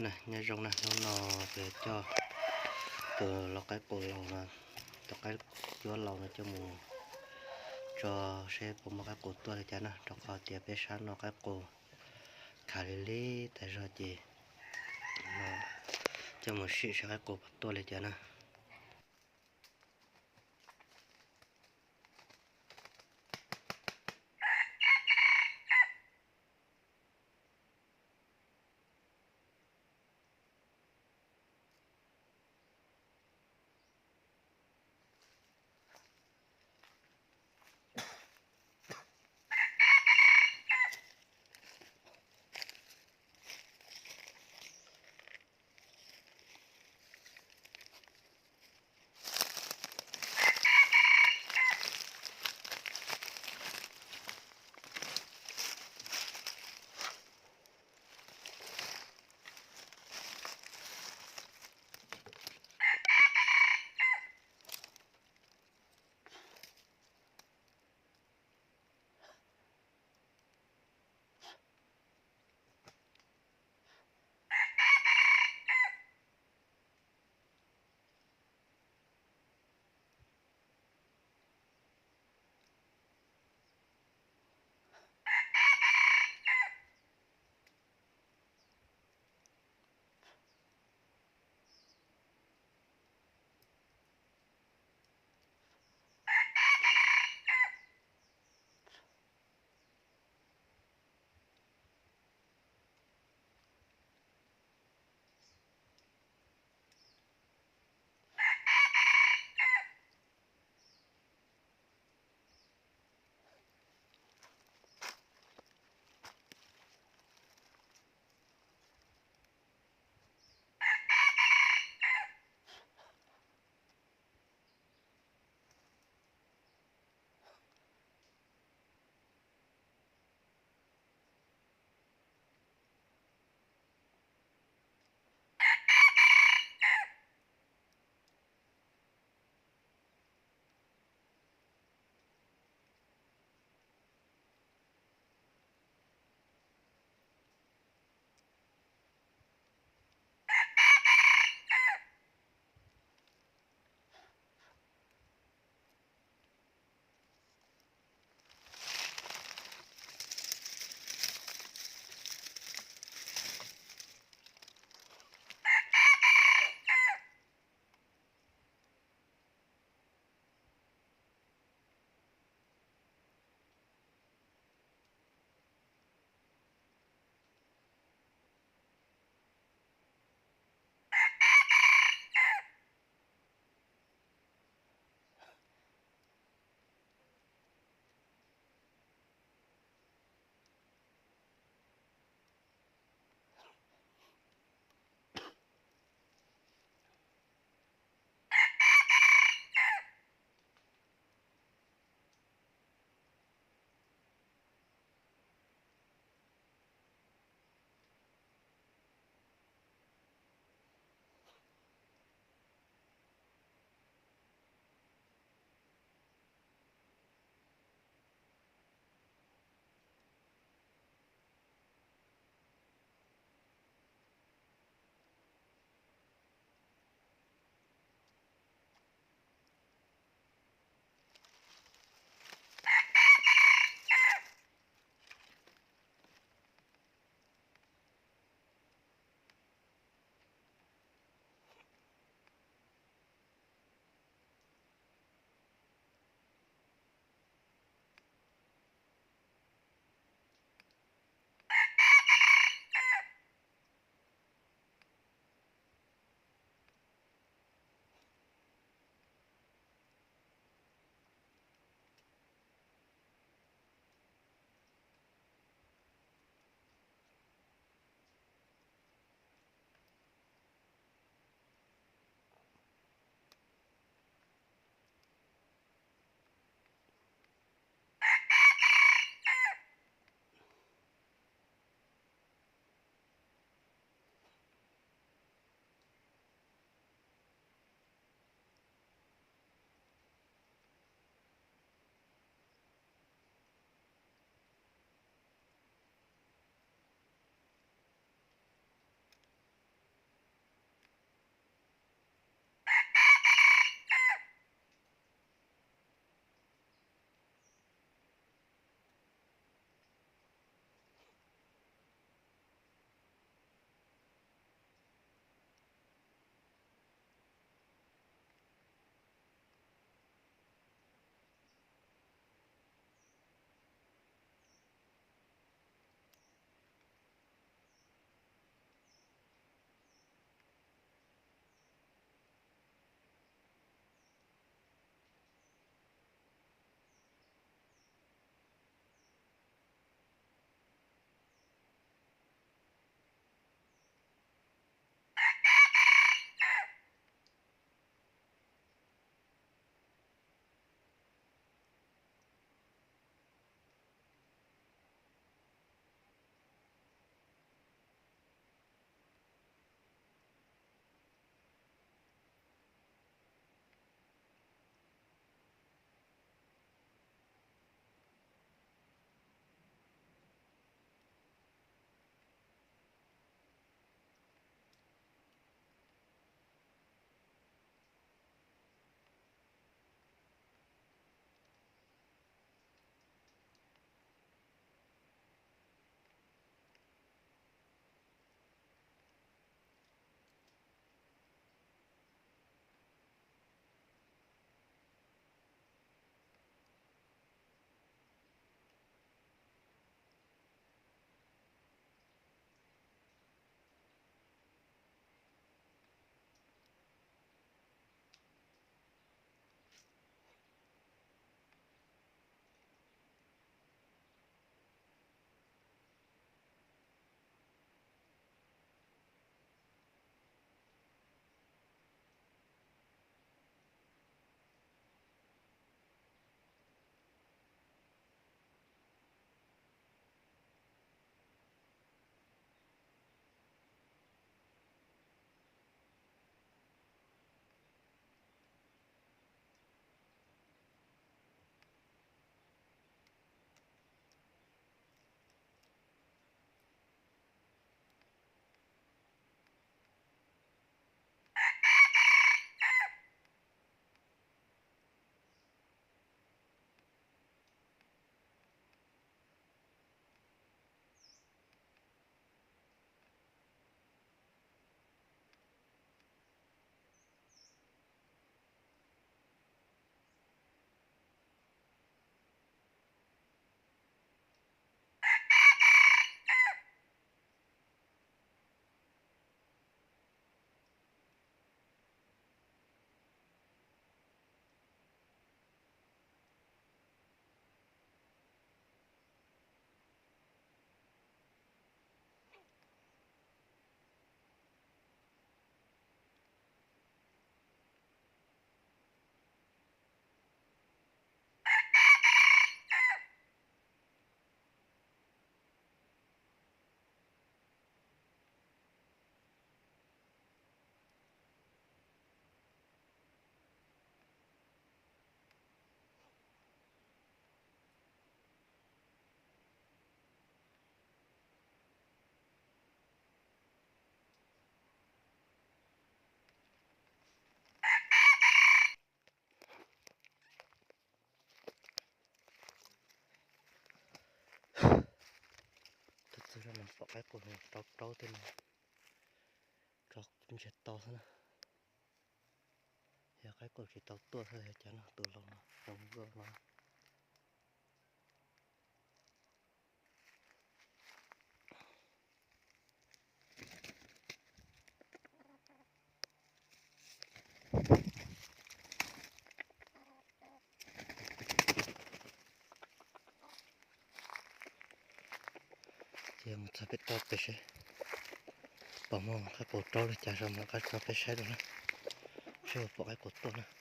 này nhai rong này nó về cho từ lọc cái cổ lầu là lọc cái chúa lầu là cho mù cho xe của một cái cổ tua thì chán nè cho khỏi tiệp bé sáng nó cái cổ khá lý tại sao chị nó cho một sự sẽ cái cổ tua thì chán nè bỏ cái cổ trâu trâu thế này trâu cũng sẽ to hơn giờ cái cổ chỉ to tua thôi chả nó từ lâu không gỡ nó giờ một số biết to bé xe bỏ mong cái cổ trâu để trả ra một cái cho bé xe rồi nè chưa bỏ cái cổ to nè